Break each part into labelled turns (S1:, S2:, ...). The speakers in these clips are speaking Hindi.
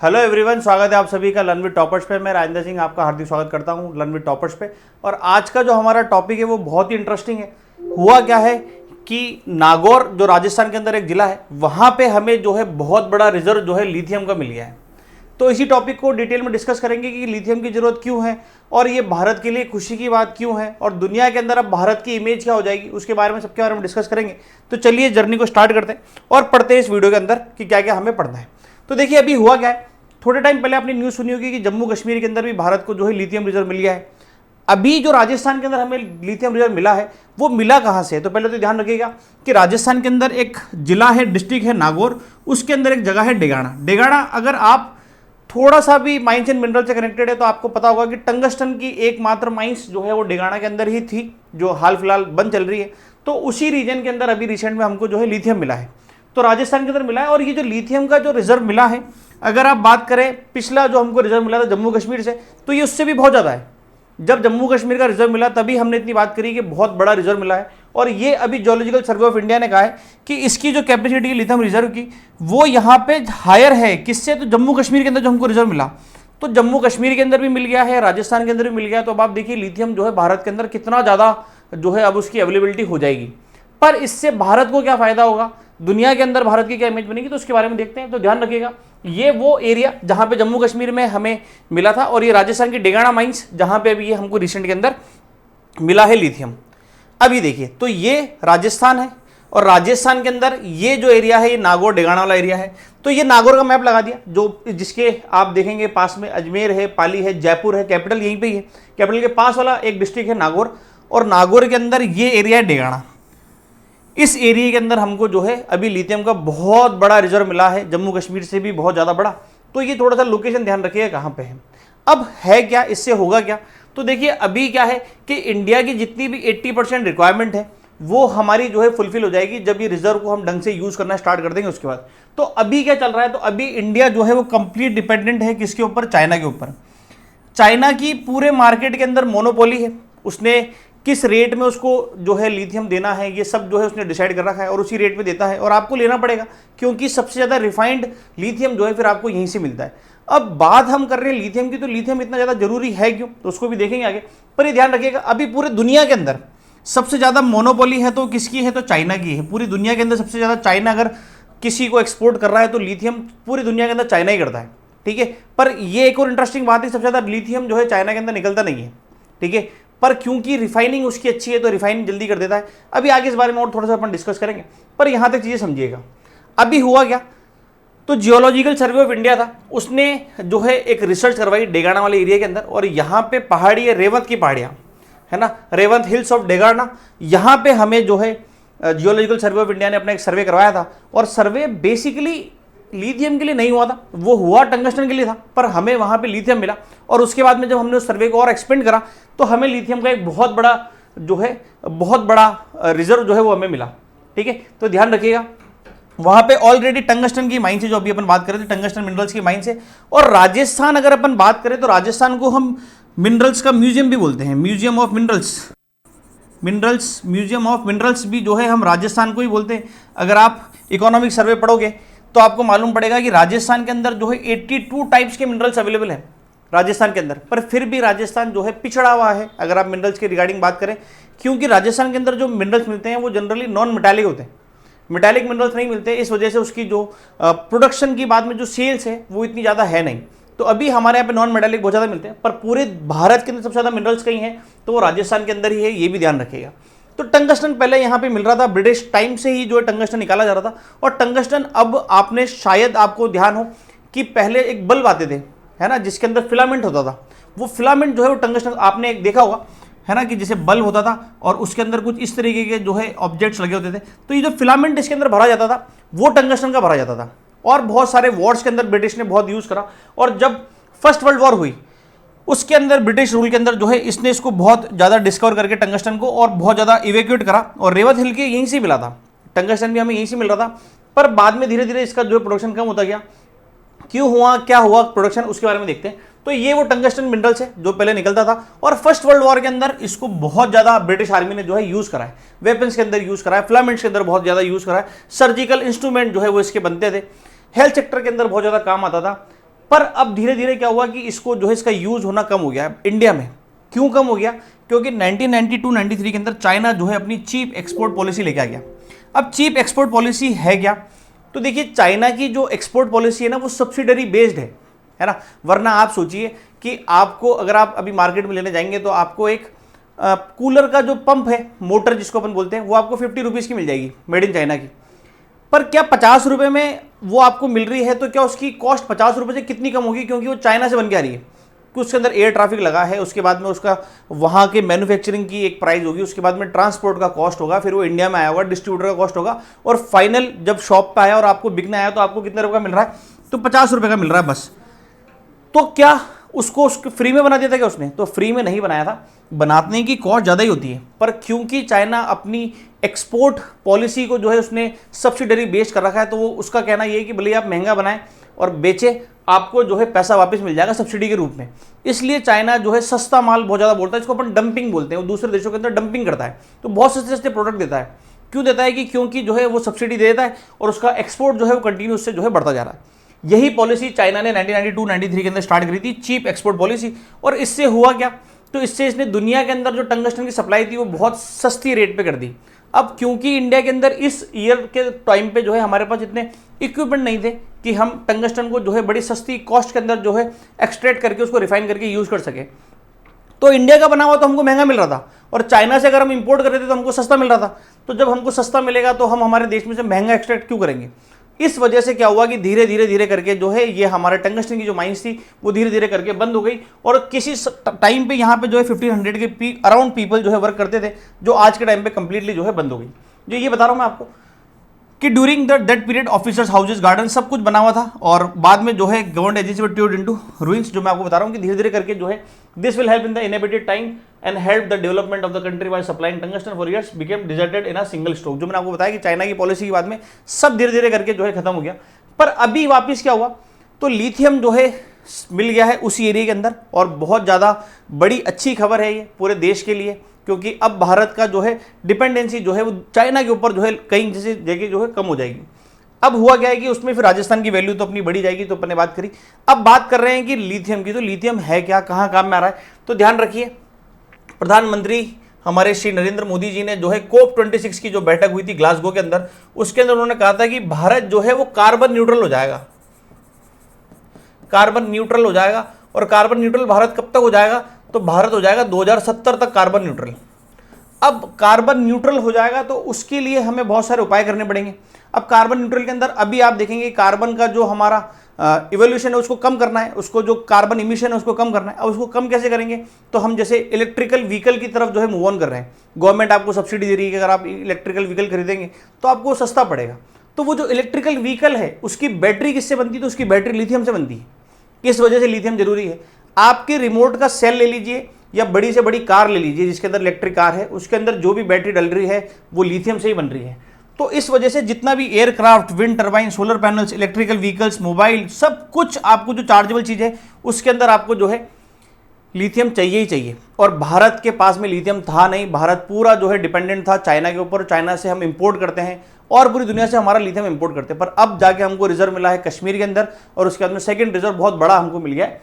S1: हेलो एवरीवन, स्वागत है आप सभी का लर्न विद टॉपर्स पे। मैं राजेंद्र सिंह आपका हार्दिक स्वागत करता हूं लर्न विद टॉपर्स पे। और आज का जो हमारा टॉपिक है वो बहुत ही इंटरेस्टिंग है। हुआ क्या है कि नागौर जो राजस्थान के अंदर एक जिला है, वहां पे हमें जो है बहुत बड़ा रिजर्व जो है लिथियम का मिल गया है। तो इसी टॉपिक को डिटेल में डिस्कस करेंगे कि लिथियम की जरूरत क्यों है और ये भारत के लिए खुशी की बात क्यों है और दुनिया के अंदर अब भारत की इमेज क्या हो जाएगी, उसके बारे में सबके बारे में डिस्कस करेंगे। तो चलिए जर्नी को स्टार्ट करते हैं और पढ़ते हैं इस वीडियो के अंदर कि क्या क्या हमें पढ़ना है। तो देखिए अभी हुआ क्या है, थोड़े टाइम पहले आपने न्यूज़ सुनी होगी कि जम्मू कश्मीर के अंदर भी भारत को जो है लिथियम रिजर्व मिल गया है। अभी जो राजस्थान के अंदर हमें लिथियम रिजर्व मिला है वो मिला कहाँ से है? तो पहले तो ध्यान रखिएगा कि राजस्थान के अंदर एक जिला है, डिस्ट्रिक्ट है नागौर, उसके अंदर एक जगह है डेगाना। डेगाना अगर आप थोड़ा सा भी माइंस एंड मिनरल से कनेक्टेड है तो आपको पता होगा कि टंगस्टन की एकमात्र माइंस जो है वो डेगाना के अंदर ही थी, जो हाल फिलहाल बंद चल रही है। तो उसी रीजन के अंदर अभी रिसेंट में हमको जो है लिथियम मिला है, तो राजस्थान के अंदर मिला है। और ये जो लिथियम का जो रिजर्व मिला है, अगर आप बात करें पिछला जो हमको रिजर्व मिला था जम्मू कश्मीर से, तो ये उससे भी बहुत ज़्यादा है। जब जम्मू कश्मीर का रिजर्व मिला तभी हमने इतनी बात करी कि बहुत बड़ा रिजर्व मिला है। और ये अभी जियोलॉजिकल सर्वे ऑफ इंडिया ने कहा है कि इसकी जो कैपेसिटी है लिथियम रिजर्व की, वो यहाँ पे हायर है। किससे? तो जम्मू कश्मीर के अंदर जो हमको रिजर्व मिला, तो जम्मू कश्मीर के अंदर भी मिल गया है, राजस्थान के अंदर भी मिल गया। तो अब आप देखिए लिथियम जो है भारत के अंदर कितना ज़्यादा जो है अब उसकी अवेलेबिलिटी हो जाएगी। पर इससे भारत को क्या फ़ायदा होगा, दुनिया के अंदर भारत की क्या इमेज बनेगी, तो उसके बारे में देखते हैं। तो ध्यान रखिएगा, ये वो एरिया जहां पे जम्मू कश्मीर में हमें मिला था और ये राजस्थान की डेगाना माइंस जहां पे अभी ये हमको रिसेंट के अंदर मिला है लिथियम। अभी देखिए, तो ये राजस्थान है और राजस्थान के अंदर ये जो एरिया है ये नागौर डेगाना वाला एरिया है। तो ये नागौर का मैप लगा दिया, जो जिसके आप देखेंगे पास में अजमेर है, पाली है, जयपुर है, कैपिटल यहीं पे ही है। कैपिटल के पास वाला एक डिस्ट्रिक्ट है नागौर, और नागौर के अंदर ये एरिया है डेगाना। इस एरिया के अंदर हमको जो है अभी लिथियम का बहुत बड़ा रिजर्व मिला है, जम्मू कश्मीर से भी बहुत ज़्यादा बड़ा। तो ये थोड़ा सा लोकेशन ध्यान रखिएगा कहाँ पे है। अब है क्या, इससे होगा क्या? तो देखिए अभी क्या है कि इंडिया की जितनी भी 80% रिक्वायरमेंट है वो हमारी जो है फुलफिल हो जाएगी जब ये रिजर्व को हम ढंग से यूज़ करना स्टार्ट कर देंगे उसके बाद। तो अभी क्या चल रहा है, तो अभी इंडिया जो है वो कंप्लीट डिपेंडेंट है किसके ऊपर? चाइना के ऊपर। चाइना की पूरे मार्केट के अंदर मोनोपोली है, उसने किस रेट में उसको जो है लिथियम देना है ये सब जो है उसने डिसाइड कर रखा है और उसी रेट में देता है। और आपको लेना पड़ेगा क्योंकि सबसे ज़्यादा रिफाइंड लिथियम जो है फिर आपको यहीं से मिलता है। अब बात हम कर रहे हैं लिथियम की, तो लिथियम इतना ज़्यादा जरूरी है क्यों, तो उसको भी देखेंगे आगे। पर ये ध्यान रखिएगा अभी पूरे दुनिया के अंदर सबसे ज़्यादा मोनोपोली है तो किसकी है? तो चाइना की है। पूरी दुनिया के अंदर सबसे ज़्यादा चाइना अगर किसी को एक्सपोर्ट कर रहा है तो लिथियम पूरी दुनिया के अंदर चाइना ही करता है, ठीक है। पर ये एक और इंटरेस्टिंग बात है, सबसे ज़्यादा लिथियम जो है चाइना के अंदर निकलता नहीं है, ठीक है। पर क्योंकि रिफाइनिंग उसकी अच्छी है तो रिफाइनिंग जल्दी कर देता है। अभी आगे इस बारे में और थोड़ा सा अपन डिस्कस करेंगे, पर यहाँ तक चीज़ें समझिएगा। अभी हुआ क्या, तो जियोलॉजिकल सर्वे ऑफ इंडिया था, उसने जो है एक रिसर्च करवाई डेगाना वाले एरिया के अंदर। और यहाँ पे पहाड़ी है, रेवंत की पहाड़ियाँ है ना, रेवंत हिल्स ऑफ डेगाना। यहाँ पे हमें जो है जियोलॉजिकल सर्वे ऑफ इंडिया ने अपना एक सर्वे करवाया था। और सर्वे बेसिकली लिथियम के लिए नहीं हुआ था, वो हुआ टंगस्टन के लिए था, पर हमें वहाँ पे लिथियम मिला। और उसके बाद में जब हमने उस सर्वे को और एक्सपेंड करा तो हमें लिथियम का एक बहुत बड़ा जो है बहुत बड़ा रिजर्व जो है वो हमें मिला, ठीक है। तो ध्यान रखिएगा वहाँ पे ऑलरेडी टंगस्टन की माइंस है, जो अभी अपन बात करें थे टंगस्टन मिनरल्स की माइंस है। और राजस्थान अगर अपन बात करें तो राजस्थान को हम मिनरल्स का म्यूजियम भी बोलते हैं, museum of minerals. Museum of minerals भी जो है हम राजस्थान को ही बोलते हैं। अगर आप इकोनॉमिक सर्वे पढ़ोगे तो आपको मालूम पड़ेगा कि राजस्थान के अंदर जो है 82 टाइप्स के मिनरल्स अवेलेबल हैं राजस्थान के अंदर। पर फिर भी राजस्थान जो है पिछड़ा हुआ है अगर आप मिनरल्स के रिगार्डिंग बात करें, क्योंकि राजस्थान के अंदर जो मिनरल्स मिलते हैं वो जनरली नॉन मेटालिक होते हैं, मेटालिक मिनरल्स नहीं मिलते। इस वजह से उसकी जो प्रोडक्शन की बाद में जो सेल्स है वो इतनी ज़्यादा है नहीं। तो अभी हमारे यहाँ पे नॉन मेटालिक बहुत ज़्यादा मिलते हैं, पर पूरे भारत के अंदर सबसे ज़्यादा मिनरल्स कहीं हैं तो वो राजस्थान के अंदर ही है, ये भी ध्यान रखिएगा। तो टंगस्टन पहले यहाँ पे मिल रहा था, ब्रिटिश टाइम से ही जो है टंगस्टन निकाला जा रहा था। और टंगस्टन अब आपने शायद आपको ध्यान हो कि पहले एक बल्ब आते थे है ना, जिसके अंदर फिलामेंट होता था। वो फिलामेंट जो है वो टंगस्टन आपने एक देखा होगा है ना, कि जैसे बल्ब होता था और उसके अंदर कुछ इस तरीके के जो है ऑब्जेक्ट्स लगे होते थे। तो ये जो फिलामेंट इसके अंदर भरा जाता था वो टंगस्टन का भरा जाता था। और बहुत सारे वॉर्स के अंदर ब्रिटिश ने बहुत यूज़ करा। और जब फर्स्ट वर्ल्ड वॉर हुई उसके अंदर ब्रिटिश रूल के अंदर जो है इसने इसको बहुत ज़्यादा डिस्कवर करके टंगस्टन को और बहुत ज़्यादा इवेक्यूएट करा। और रेवत हिल के यहीं से मिला था, टंगस्टन भी हमें यहीं से मिल रहा था। पर बाद में धीरे धीरे इसका जो प्रोडक्शन कम होता गया, क्यों हुआ, क्या हुआ प्रोडक्शन, उसके बारे में देखते हैं। तो ये वो टंगस्टन मिनरल्स है जो पहले निकलता था। और फर्स्ट वर्ल्ड वॉर के अंदर इसको बहुत ज़्यादा ब्रिटिश आर्मी ने जो है यूज़ करा है, वेपन्स के अंदर यूज़ करा है, फिलामेंट्स के अंदर बहुत ज़्यादा यूज़ करा है, सर्जिकल इंस्ट्रूमेंट जो है वो इसके बनते थे, हेल्थ सेक्टर के अंदर बहुत ज़्यादा काम आता था। पर अब धीरे धीरे क्या हुआ कि इसको जो है इसका यूज होना कम हो गया इंडिया में। क्यों कम हो गया? क्योंकि 1992-93 के अंदर चाइना जो है अपनी चीप एक्सपोर्ट पॉलिसी लेके आ गया। अब चीप एक्सपोर्ट पॉलिसी है क्या? तो देखिए, चाइना की जो एक्सपोर्ट पॉलिसी है ना, वो सब्सिडरी बेस्ड है ना। वरना आप सोचिए कि आपको, अगर आप अभी मार्केट में लेने जाएंगे तो आपको एक कूलर का जो पंप है, मोटर जिसको अपन बोलते हैं, वो आपको 50 रुपीज़ की मिल जाएगी, मेड इन चाइना की। पर क्या 50 रुपये में वो आपको मिल रही है तो क्या उसकी कॉस्ट 50 रुपये से कितनी कम होगी? क्योंकि वो चाइना से बन के आ रही है, कि उसके अंदर एयर ट्रैफिक लगा है, उसके बाद में उसका वहाँ के मैन्युफैक्चरिंग की एक प्राइस होगी, उसके बाद में ट्रांसपोर्ट का कॉस्ट होगा, फिर वो इंडिया में आया होगा, डिस्ट्रीब्यूटर का कॉस्ट होगा, और फाइनल जब शॉप पे आया और आपको बिकने आया तो आपको कितने रुपये का मिल रहा है? तो 50 रुपये का मिल रहा है बस। तो क्या उसको फ्री में बना दिया था क्या उसने? तो फ्री में नहीं बनाया था, बनाने की कॉस्ट ज़्यादा ही होती है। पर क्योंकि चाइना अपनी एक्सपोर्ट पॉलिसी को जो है उसने सब्सिडरी बेस्ड कर रखा है, तो वो उसका कहना ये है कि भले आप महंगा बनाएं और बेचें, आपको जो है पैसा वापस मिल जाएगा सब्सिडी के रूप में। इसलिए चाइना जो है सस्ता माल बहुत ज़्यादा बोलता है, इसको अपन डंपिंग बोलते हैं। वो दूसरे देशों के अंदर डंपिंग करता है, तो बहुत सस्ते सस्ते प्रोडक्ट देता है। क्यों देता है? कि क्योंकि जो है वो सब्सिडी दे देता है और उसका एक्सपोर्ट जो है वो कंटिन्यू उससे जो है बढ़ता जा रहा है। यही पॉलिसी चाइना ने 1992-93 के अंदर स्टार्ट करी थी, चीप एक्सपोर्ट पॉलिसी। और इससे हुआ क्या? तो इससे इसने दुनिया के अंदर जो टंगस्टन की सप्लाई थी वो बहुत सस्ती रेट पे कर दी। अब क्योंकि इंडिया के अंदर इस ईयर के टाइम पे जो है हमारे पास इतने इक्विपमेंट नहीं थे कि हम टंगस्टन को जो है बड़ी सस्ती कॉस्ट के अंदर जो है एक्सट्रैक्ट करके उसको रिफाइन करके यूज़ कर सके, तो इंडिया का बना हुआ तो हमको महंगा मिल रहा था, और चाइना से अगर हम इंपोर्ट कर रहे थे तो हमको सस्ता मिल रहा था। तो जब हमको सस्ता मिलेगा तो हम हमारे देश में से महंगा एक्सट्रैक्ट क्यों करेंगे? इस वजह से क्या हुआ कि धीरे धीरे करके जो है ये हमारे टंगस्टन की जो माइंस थी वो धीरे धीरे करके बंद हो गई। और किसी टाइम पे यहाँ पे जो है 1500 के अराउंड पीपल जो है वर्क करते थे, जो आज के टाइम पे कंप्लीटली जो है बंद हो गई। जो ये बता रहा हूँ मैं आपको कि during that period officers houses garden सब कुछ बना हुआ था, और बाद में जो है गवर्नमेंट एजेंसी वर ट्यूड इनटू रूइंस। जो मैं आपको बता रहा हूँ कि धीरे धीरे करके जो है this will help in the inhabited time and help the development of the country by supplying tungsten for years became deserted in a single stroke. जो मैंने आपको बताया कि चाइना की पॉलिसी के बाद में सब धीरे धीरे करके जो है खत्म हो गया। पर अभी वापिस क्या हुआ? तो लिथियम जो है मिल गया है उसी एरिया के अंदर, और बहुत ज़्यादा बड़ी अच्छी खबर है ये पूरे देश के लिए, क्योंकि अब भारत का जो है डिपेंडेंसी जो है वो चाइना के ऊपर जो है कई जैसे जगह जो है कम हो जाएगी। अब हुआ क्या है कि उसमें फिर राजस्थान की वैल्यू तो अपनी बढ़ी जाएगी, तो अपन ने बात करी। अब बात कर रहे हैं कि लिथियम की, तो लिथियम है क्या, कहाँ काम में आ रहा है? तो ध्यान रखिए, प्रधानमंत्री हमारे श्री नरेंद्र मोदी जी ने जो है COP26 की जो बैठक हुई थी ग्लासगो के अंदर, उसके अंदर उन्होंने कहा था कि भारत जो है वो कार्बन न्यूट्रल हो जाएगा, कार्बन न्यूट्रल हो जाएगा। और कार्बन न्यूट्रल भारत कब तक हो जाएगा? तो भारत हो जाएगा 2070 तक कार्बन न्यूट्रल। अब कार्बन न्यूट्रल हो जाएगा तो उसके लिए हमें बहुत सारे उपाय करने पड़ेंगे। अब कार्बन न्यूट्रल के अंदर अभी आप देखेंगे कार्बन का जो हमारा इवोल्यूशन है उसको कम करना है, उसको जो कार्बन इमिशन है उसको कम करना है। अब उसको कम कैसे करेंगे? तो हम जैसे इलेक्ट्रिकल व्हीकल की तरफ जो है मूव ऑन कर रहे हैं। गवर्नमेंट आपको सब्सिडी दे रही है कि अगर आप इलेक्ट्रिकल व्हीकल खरीदेंगे तो आपको सस्ता पड़ेगा। तो वो जो इलेक्ट्रिकल व्हीकल है उसकी बैटरी किससे बनती है? तो उसकी बैटरी लिथियम से बनती है। इस वजह से लिथियम जरूरी है। आपके रिमोट का सेल ले लीजिए या बड़ी से बड़ी कार ले लीजिए जिसके अंदर इलेक्ट्रिक कार है, उसके अंदर जो भी बैटरी डल रही है वो लिथियम से ही बन रही है। तो इस वजह से जितना भी aircraft, wind turbine, solar panels, electrical vehicles, mobile, सब कुछ आपको जो चार्जेबल चीज़ है उसके अंदर आपको जो है लिथियम चाहिए ही चाहिए। और भारत के पास में लिथियम था नहीं, भारत पूरा जो है डिपेंडेंट था चाइना के ऊपर। चाइना से हम इंपोर्ट करते हैं और पूरी दुनिया से हमारा लिथियम इंपोर्ट करते हैं। पर अब जाके हमको रिजर्व मिला है कश्मीर के अंदर, और उसके बाद में सेकेंड रिजर्व बहुत बड़ा हमको मिल गया है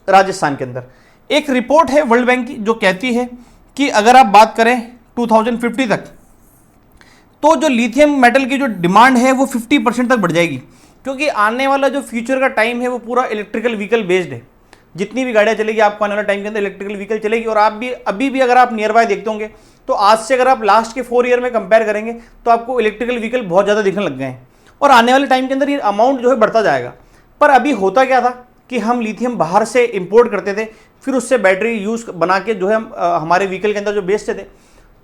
S1: राजस्थान के अंदर। एक रिपोर्ट है वर्ल्ड बैंक की जो कहती है कि अगर आप बात करें 2050 तक, तो जो लिथियम मेटल की जो डिमांड है वो 50% तक बढ़ जाएगी। क्योंकि आने वाला जो फ्यूचर का टाइम है वो पूरा इलेक्ट्रिकल व्हीकल बेस्ड है। जितनी भी गाड़ियाँ चलेगी आपको आने वाले टाइम के अंदर इलेक्ट्रिकल व्हीकल चलेगी। और आप भी अभी भी अगर आप नियर बाय देखते होंगे तो आज से अगर आप लास्ट के 4 ईयर में कंपेयर करेंगे तो आपको इलेक्ट्रिकल व्हीकल बहुत ज़्यादा दिखने लग गए हैं, और आने वाले टाइम के अंदर ये अमाउंट जो है बढ़ता जाएगा। पर अभी होता क्या था कि हम लिथियम बाहर से इंपोर्ट करते थे, फिर उससे बैटरी यूज़ बना के जो है हम हमारे व्हीकल के अंदर जो बेचते थे।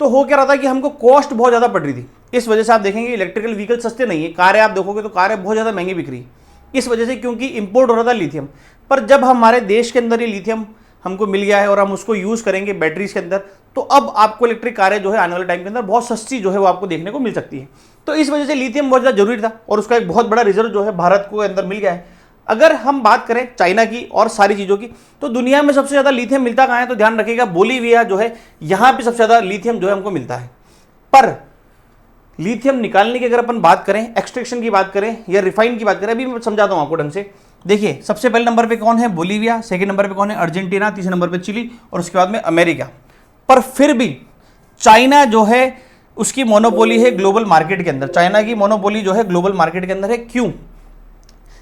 S1: तो हो क्या रहा था कि हमको कॉस्ट बहुत ज़्यादा पड़ रही थी। इस वजह से आप देखेंगे इलेक्ट्रिकल व्हीकल सस्ते नहीं है, कारें आप देखोगे तो कारें बहुत ज़्यादा महंगी बिक रही है, इस वजह से क्योंकि इंपोर्ट हो रहा था लिथियम। पर जब हमारे देश के अंदर ये लिथियम हमको मिल गया है और हम उसको यूज़ करेंगे बैटरीज के अंदर, तो अब आपको इलेक्ट्रिक कारें जो है आने वाले टाइम के अंदर बहुत सस्ती जो है वो आपको देखने को मिल सकती है। तो इस वजह से लिथियम बहुत ज़्यादा जरूरी था, और उसका एक बहुत बड़ा रिजर्व जो है भारत को अंदर मिल गया है। अगर हम बात करें चाइना की और सारी चीज़ों की, तो दुनिया में सबसे ज़्यादा लिथियम मिलता कहाँ है? तो ध्यान रखिएगा, बोलीविया जो है यहाँ पे सबसे ज़्यादा लिथियम जो है हमको मिलता है। पर लिथियम निकालने की अगर अपन बात करें, एक्सट्रैक्शन की बात करें या रिफाइन की बात करें, अभी मैं समझाता हूँ आपको ढंग से। देखिए सबसे पहले नंबर पे कौन है, बोलीविया, सेकंड नंबर पे कौन है, अर्जेंटीना, तीसरे नंबर पे चिली और उसके बाद में अमेरिका। पर फिर भी चाइना जो है उसकी मोनोपोली है ग्लोबल मार्केट के अंदर, चाइना की मोनोपोली जो है ग्लोबल मार्केट के अंदर है। क्यों?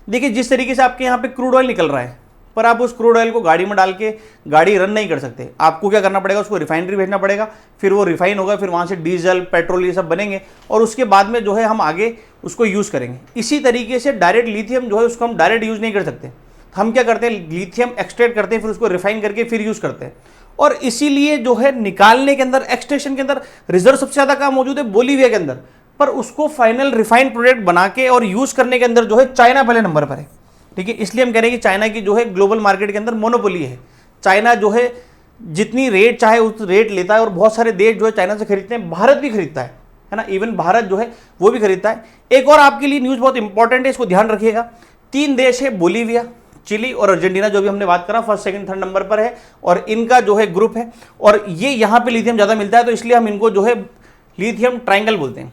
S1: देखिए जिस तरीके से आपके यहाँ पे क्रूड ऑयल निकल रहा है, पर आप उस क्रूड ऑयल को गाड़ी में डाल के गाड़ी रन नहीं कर सकते। आपको क्या करना पड़ेगा, उसको रिफाइनरी भेजना पड़ेगा, फिर वो रिफाइन होगा, फिर वहाँ से डीजल पेट्रोल ये सब बनेंगे और उसके बाद में जो है हम आगे उसको यूज़ करेंगे। इसी तरीके से डायरेक्ट लिथियम जो है उसको हम डायरेक्ट यूज़ नहीं कर सकते। हम क्या करते हैं, लिथियम एक्सट्रैक्ट करते हैं, फिर उसको रिफाइन करके फिर यूज़ करते हैं। और इसीलिए जो है निकालने के अंदर, एक्सट्रैक्शन के अंदर रिजर्व सबसे ज़्यादा कहाँ मौजूद है, बोलीविया के अंदर, पर उसको फाइनल रिफाइंड प्रोडक्ट बना के और यूज़ करने के अंदर जो है चाइना पहले नंबर पर है। ठीक है, इसलिए हम कह रहे हैं कि चाइना की जो है ग्लोबल मार्केट के अंदर मोनोपोली है। चाइना जो है जितनी रेट चाहे उस रेट लेता है और बहुत सारे देश जो है चाइना से खरीदते हैं, भारत भी खरीदता है ना, इवन भारत जो है वो भी खरीदता है। एक और आपके लिए न्यूज़ बहुत इंपॉर्टेंट है, इसको ध्यान रखिएगा। 3 देश है, बोलीविया, चिली और अर्जेंटीना, जो भी हमने बात करा, फर्स्ट सेकंड थर्ड नंबर पर है और इनका जो है ग्रुप है और ये यहाँ पे लिथियम ज़्यादा मिलता है, तो इसलिए हम इनको जो है लिथियम ट्रायंगल बोलते हैं।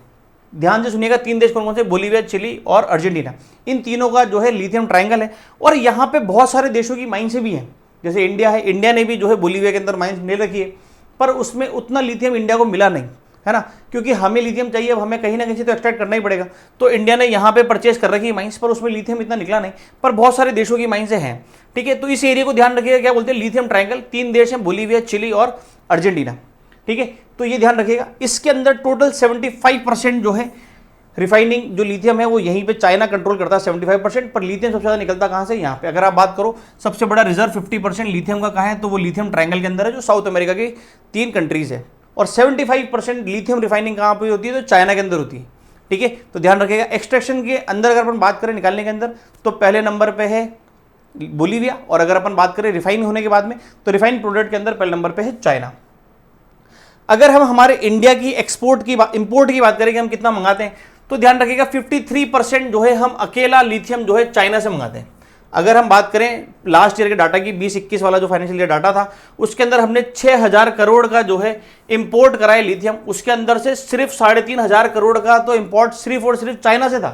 S1: ध्यान से सुनिएगा, 3 देश कौन कौन से, बोलीविया, चिली और अर्जेंटीना, इन तीनों का जो है लिथियम ट्रायंगल है। और यहाँ पे बहुत सारे देशों की माइंस भी हैं, जैसे इंडिया है, इंडिया ने भी जो है बोलीविया के अंदर माइंस ले रखी है, पर उसमें उतना लिथियम इंडिया को मिला नहीं, है ना, क्योंकि हमें लिथियम चाहिए, अब हमें कहीं ना कहीं से तो एक्सट्रैक्ट करना ही पड़ेगा। तो इंडिया ने यहाँ पे परचेज कर रखी है माइंस, पर उसमें लिथियम इतना निकला नहीं, पर बहुत सारे देशों की माइंस हैं। ठीक है, तो इस एरिया को ध्यान रखिएगा, क्या बोलते हैं, लिथियम ट्रायंगल। 3 देश हैं, बोलीविया, चिली और अर्जेंटीना। ठीक है, तो ये ध्यान रखिएगा। इसके अंदर टोटल 75% जो है रिफाइनिंग जो लिथियम है वो यहीं पे चाइना कंट्रोल करता है 75%, पर लिथियम सबसे ज़्यादा निकलता कहाँ से, यहाँ पे। अगर आप बात करो सबसे बड़ा रिजर्व 50% लिथियम का कहाँ है, तो वो लिथियम ट्रायंगल के अंदर है, जो साउथ अमेरिका की 3 कंट्रीज़ है। और 75% लिथियम रिफाइनिंग कहाँ पे होती है, तो चाइना के अंदर होती है। ठीक है, तो ध्यान रखिएगा। एक्सट्रैक्शन के अंदर अगर अपन बात करें, निकालने के अंदर, तो पहले नंबर पर है बोलीविया, और अगर अपन बात करें रिफाइन होने के बाद में, तो रिफाइंड प्रोडक्ट के अंदर पहले नंबर पर है चाइना। अगर हम हमारे इंडिया की एक्सपोर्ट की इंपोर्ट की बात करें कि हम कितना मंगाते हैं, तो ध्यान रखिएगा 53% जो है हम अकेला लिथियम जो है चाइना से मंगाते हैं। अगर हम बात करें लास्ट ईयर के डाटा की, 20-21 वाला जो फाइनेंशियल ईयर डाटा था, उसके अंदर हमने 6000 करोड़ का जो है इंपोर्ट करा है लिथियम। उसके अंदर से सिर्फ 3500 करोड़ का तो इंपोर्ट सिर्फ और सिर्फ चाइना से था।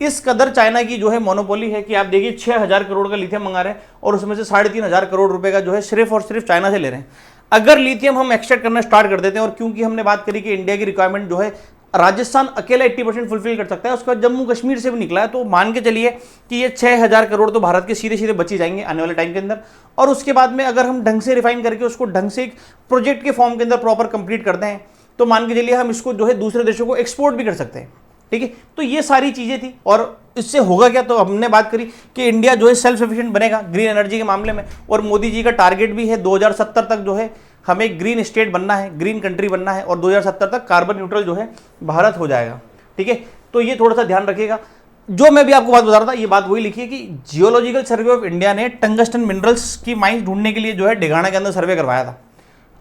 S1: इस कदर चाइना की जो है मोनोपोली है कि आप देखिए 6000 करोड़ का लिथियम मंगा रहे हैं और उसमें से 3500 करोड़ रुपए का जो है सिर्फ और सिर्फ चाइना से ले रहे हैं। अगर लिथियम हम एक्सट्रैक्ट करना स्टार्ट कर देते हैं, और क्योंकि हमने बात करी कि इंडिया की रिक्वायरमेंट जो है राजस्थान अकेला 80% फुलफिल कर सकता है, उसके बाद जम्मू कश्मीर से भी निकला है, तो मान के चलिए कि ये 6000 करोड़ तो भारत के सीधे सीधे बची जाएंगे आने वाले टाइम के अंदर। और उसके बाद में अगर हम ढंग से रिफाइन करके उसको ढंग से एक प्रोजेक्ट के फॉर्म के अंदर प्रॉपर कंप्लीट करते हैं, तो मान के चलिए हम इसको जो है दूसरे देशों को एक्सपोर्ट भी कर सकते हैं। ठीक है, तो ये सारी चीज़ें थी। और इससे होगा क्या, तो हमने बात करी कि इंडिया जो है सेल्फ सफिशिएंट बनेगा ग्रीन एनर्जी के मामले में, और मोदी जी का टारगेट भी है 2070 तक जो है हमें ग्रीन स्टेट बनना है, ग्रीन कंट्री बनना है, और 2070 तक कार्बन न्यूट्रल जो है भारत हो जाएगा। ठीक है, तो ये थोड़ा सा ध्यान रखिएगा। जो मैं भी आपको बात बता रहा था, ये बात वही लिखी है कि जियोलॉजिकल सर्वे ऑफ इंडिया ने टंगस्टन मिनरल्स की माइंस ढूंढने के लिए जो है डेगाना के अंदर सर्वे करवाया था,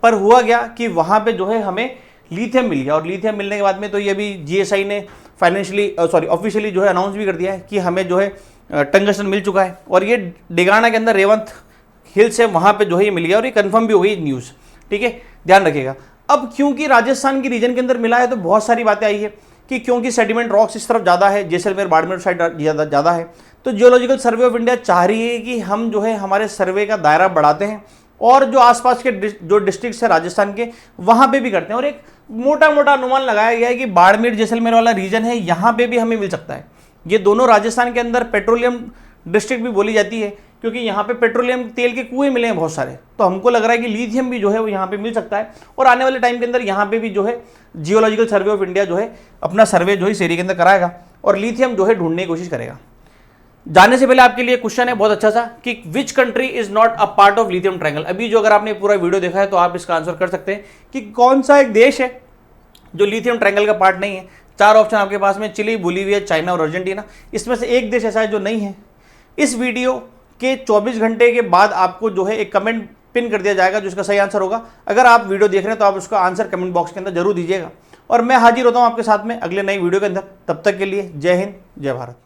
S1: पर हुआ क्या कि वहाँ पे जो है हमें लिथियम मिल गया। और लिथियम मिलने के बाद में तो ये अभी जीएसआई ने ऑफिशियली जो है अनाउंस भी कर दिया है कि हमें जो है टंगस्टन मिल चुका है, और ये डेगाना के अंदर रेवंत हिल्स है, वहाँ पे जो है ये मिल गया, और ये कंफर्म भी हो गई न्यूज़। ठीक है, ध्यान रखिएगा। अब क्योंकि राजस्थान की रीजन के अंदर मिला है, तो बहुत सारी बातें आई है कि क्योंकि सेडिमेंट रॉक्स इस तरफ ज़्यादा है, जैसलमेर बाड़मेर साइड ज़्यादा है, तो जियोलॉजिकल सर्वे ऑफ इंडिया चाह रही है कि हम जो है हमारे सर्वे का दायरा बढ़ाते हैं और जो आसपास के जो डिस्ट्रिक्ट्स है राजस्थान के, वहाँ पे भी करते हैं। और एक मोटा मोटा अनुमान लगाया गया है कि बाड़मेर जैसलमेर वाला रीजन है, यहाँ पे भी हमें मिल सकता है। ये दोनों राजस्थान के अंदर पेट्रोलियम डिस्ट्रिक्ट भी बोली जाती है, क्योंकि यहाँ पे पेट्रोलियम तेल के कुएं मिले हैं बहुत सारे, तो हमको लग रहा है कि लिथियम भी जो है वो यहाँ पे मिल सकता है। और आने वाले टाइम के अंदर यहाँ पे भी जो है जियोलॉजिकल सर्वे ऑफ इंडिया जो है अपना सर्वे जो है इस एरिया के अंदर कराएगा और लिथियम जो है ढूंढने की कोशिश करेगा। जाने से पहले आपके लिए क्वेश्चन है बहुत अच्छा सा कि which country is not a part of lithium triangle. अभी जो अगर आपने पूरा वीडियो देखा है तो आप इसका आंसर कर सकते हैं कि कौन सा एक देश है जो लिथियम ट्रायंगल का पार्ट नहीं है। 4 ऑप्शन आपके पास में, चिली, बोलीविया, चाइना और अर्जेंटीना। इसमें से एक देश ऐसा है जो नहीं है। इस वीडियो के 24 घंटे के बाद आपको जो है एक कमेंट पिन कर दिया जाएगा जो इसका सही आंसर होगा। अगर आप वीडियो देख रहे हैं तो आप उसका आंसर कमेंट बॉक्स के अंदर जरूर दीजिएगा, और मैं हाजिर होता हूं आपके साथ में अगले नई वीडियो के अंदर। तब तक के लिए जय हिंद, जय भारत।